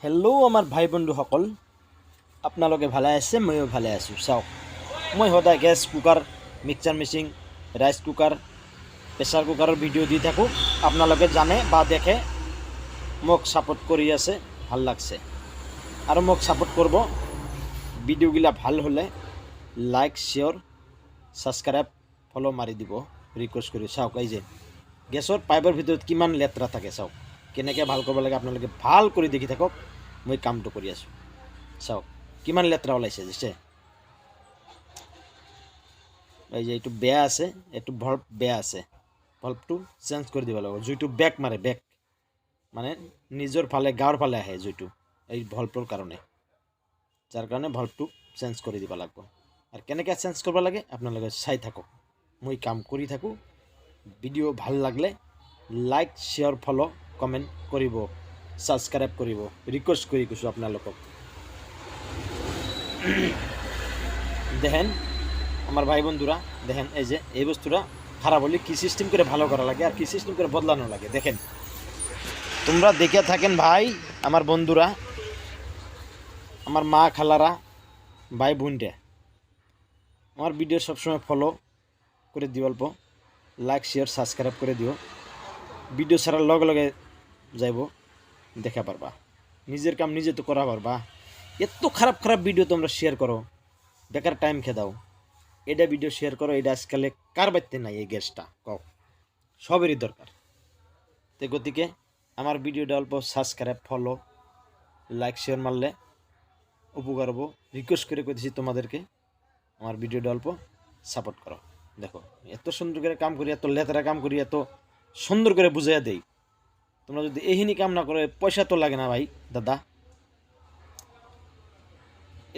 Hello' আমাৰ ভাই বন্ধুসকল, আপোনালোকে ভালে আছে? ময়ো ভালে আছোঁ। চাওক, মই সদায় gas cooker, mixer machine, rice cooker, pressure কুকাৰৰ ভিডিঅ' দি থাকোঁ। আপোনালোকে জানে বা দেখে, মোক ছাপোৰ্ট কৰি আছে, ভাল লাগছে আৰু মোক ছাপোৰ্ট কৰিব। ভিডিঅ'গিলা ভাল হ'লে লাইক, শ্বেয়াৰ, ছাবস্ক্ৰাইব, ফ'ল' মাৰি দিব, ৰিকুৱেষ্ট কৰি। চাওক, এই যে গেছৰ পাইপৰ ভিতৰত কিমান লেতেৰা থাকে, চাওক কেনেকৈ ভাল কৰিব লাগে। আপোনালোকে ভাল কৰি দেখি থাকক, মই কামটো কৰি আছোঁ। চাওক কিমান লেতেৰা ওলাইছে দিছে। এই যে এইটো বেয়া আছে, এইটো ভাল্ব বেয়া আছে, ভাল্বটো চেঞ্জ কৰি দিব লাগিব। জুইটো বেক মাৰে, বেক মানে নিজৰ ফালে, গাঁৱৰ ফালে আহে জুইটো, এই ভাল্বটোৰ কাৰণে, যাৰ কাৰণে ভাল্বটো চেঞ্জ কৰি দিব লাগিব। আৰু কেনেকৈ চেঞ্জ কৰিব লাগে আপোনালোকে চাই থাকক, মই কাম কৰি থাকোঁ। ভিডিঅ' ভাল লাগিলে লাইক, শ্বেয়াৰ, ফ'ল', কমেণ্ট কৰিব, ছাবস্ক্ৰাইব কৰিব, ৰিকুৱেষ্ট কৰি কৈছোঁ আপোনালোকক। দেখেন আমার ভাই বন্ধুরা, দেখেন এই যে এই বস্তুটা খারাপ হলে কি সিস্টেম করে ভালো করা লাগে আর কি সিস্টেম করে বদলানো লাগে। দেখেন, তোমরা দেখে থাকেন ভাই, আমার বন্ধুরা, আমার মা খালারা, ভাই বোনরা, আমার ভিডিও সবসময় ফলো করে দিও, অল্প লাইক, শেয়ার, সাবস্ক্রাইব করে দিও। ভিডিও ছাড়ার লগে লগে যাইব, দেখা পারবা। নিজের কাম নিজে তো করা পারবা। এত খারাপ খারাপ ভিডিও তোমরা শেয়ার করো, বেকার টাইম খেয়ে দাও। এটা ভিডিও শেয়ার করো, এটা আজকালে কার বাড়িতে নাই এই গ্যাসটা, কও সবেরই দরকার। তো গতিকে আমার ভিডিওটা অল্প সাবস্ক্রাইব, ফলো, লাইক, শেয়ার মারলে উপকার হবো। রিকোয়েস্ট করে কইতেছি তোমাদেরকে, আমার ভিডিওটা অল্প সাপোর্ট করো। দেখো এত সুন্দর করে কাম করি, এত লেতেরা কাম করি, এত সুন্দর করে বুঝাইয়া দেই। তোমরা যদি এইখিনি কাম না করে, পয়সা তো লাগে না ভাই দাদা।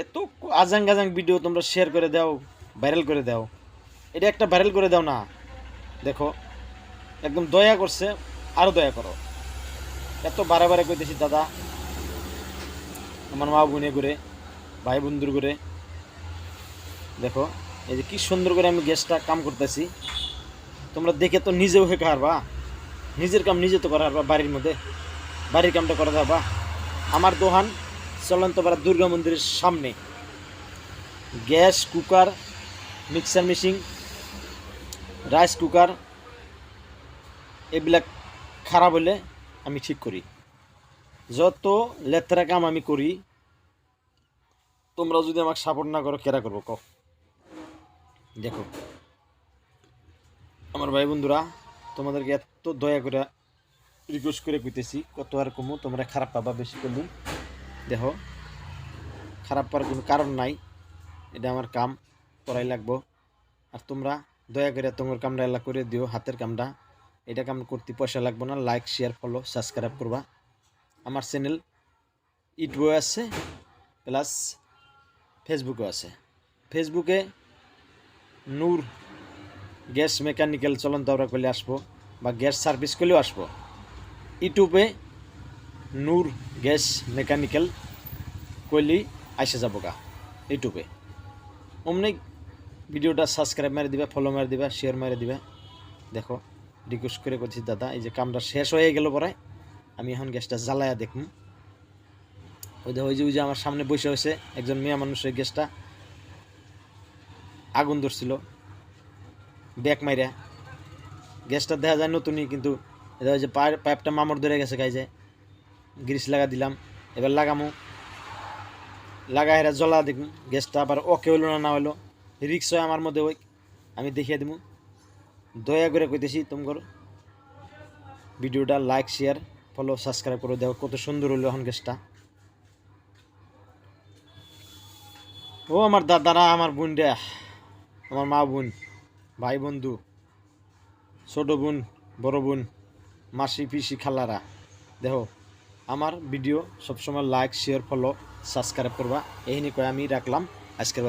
এত আজাং গাজাং ভিডিও তোমরা শেয়ার করে দাও, ভাইরাল করে দাও। এটা একটা ভাইরাল করে দাও না, দেখো একদম দয়া করছে, আরও দয়া করো। এত বারে বারে কইতেছি দাদা, আমার মা বোনে করে, ভাই বন্ধুর করে। দেখো এই যে কি সুন্দর করে আমি গ্যাসটা কাম করতেছি, তোমরা দেখে তো নিজেও হেঁকে হারবা। নিজের কাম নিজে তো করা হারবা, বাড়ির মধ্যে বাড়ির কামটা করা যাবা। আমার দোকান চলন্তপাড়া দুর্গা মন্দিরের সামনে। Gas cooker, mixer machine, rice cooker এবিলাক খারাপ হলে আমি ঠিক করি। যত লেতেরা কাম আমি করি, তোমরা যদি আমাকে সাপোর্ট না করো, কেরা করবো কও? দেখো আমার ভাই বন্ধুরা, তোমাদেরকে এত দয়া করে রিকোয়েস্ট করে কইতেছি, কত আর কমু, তোমরা খারাপ পাবা বেশি করলু। দেখো খারাপ পাওয়ার কোনো কারণ নাই, এটা আমার কাম করাই লাগবো। আর তোমরা দয়া করে তোমার কামটা এলা করে দিও, হাতের কামটা। এটা কাম করতে পয়সা লাগবো না। লাইক, শেয়ার, ফলো, সাবস্ক্রাইব করবা। আমার চ্যানেল ইউটিউবে আছে, প্লাস ফেসবুকেও আছে। ফেসবুকে নূর গ্যাস মেকানিক্যাল চলন্ত আমরা করলে আসবো, বা গ্যাস সার্ভিস করলেও আসবো। ইউটিউবে নূর গ্যাস মেকানিক্যাল করলেই আসে যাবো গা ইউটিউবে। অমনি ভিডিওটা সাবস্ক্রাইব মারি দিবা, ফলো মারি দিবা, শেয়ার মারি দিবা। দেখো রিকোয়েস্ট করে করছি দাদা, এই যে কামটা শেষ হয়ে গেল পরে, আমি এখন গ্যাসটা জ্বালায়া দেখুন। ওই যে আমার সামনে বসে হয়েছে একজন মেয়ে মানুষ, ওই গ্যাসটা আগুন ধরছিল ব্যাক মাইরা। গ্যাসটা দেখা যায় নতুনই, কিন্তু এটা ওই যে পাইপটা মামড় ধরে গেছে, গাইছে গ্রিস লাগা দিলাম। এবার লাগামো, লাগা হেরা জ্বলা দেখুন। গ্যাসটা আবার ওকে হইলো না হইলো, রিক্স হয় আমার মধ্যে, ওই আমি দেখিয়ে দিব। দয়া করে কইতেছি তোমার ভিডিওটা লাইক, শেয়ার, ফলো, সাবস্ক্রাইব করে দেখো কত সুন্দর হইলো এখন গ্যাসটা। ও আমার দাদারা, আমার বোনরা, আমার মা বোন, ভাই বন্ধু, ছোট বোন, বড় বোন, মাসি পিসি খালারা, দেখো আমার ভিডিও সবসময় লাইক, শেয়ার, ফলো, সাবস্ক্রাইব করবা। এইখানে কয়ে আমি রাখলাম আজকের